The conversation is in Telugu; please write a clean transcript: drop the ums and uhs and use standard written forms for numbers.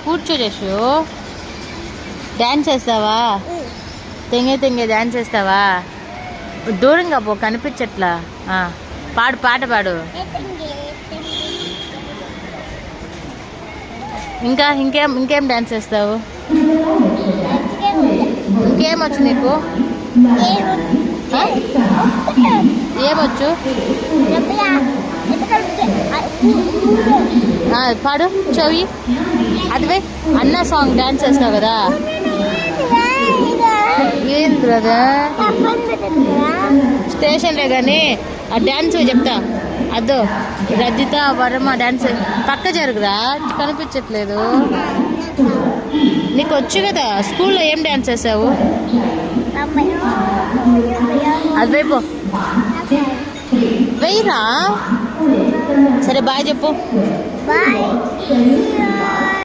కూర్చో జషు. డ్యాన్స్ చేస్తావా? తెంగే తెంగే డ్యాన్స్ చేస్తావా? దూరంగా పో, కనిపించట్లా. పాడు, పాట పాడు. ఇంకా ఇంకేం డ్యాన్స్ చేస్తావు? ఇంకేమొచ్చు నీకు? ఏమొచ్చు? పాడు చెవి. అదివే అన్న సాంగ్ డ్యాన్స్ చేస్తావు కదా. ఏంది బ్రదర్? స్టేషన్లే కానీ ఆ డ్యాన్స్ చెప్తా. అదో రజిత వర్మ డ్యాన్స్ పక్క జరుగురా, కనిపించట్లేదు. నీకు వచ్చు కదా, స్కూల్లో ఏం డ్యాన్స్ చేసావు? అది వైపు వెయ్యరా. సరే బాయ్ చెప్పు.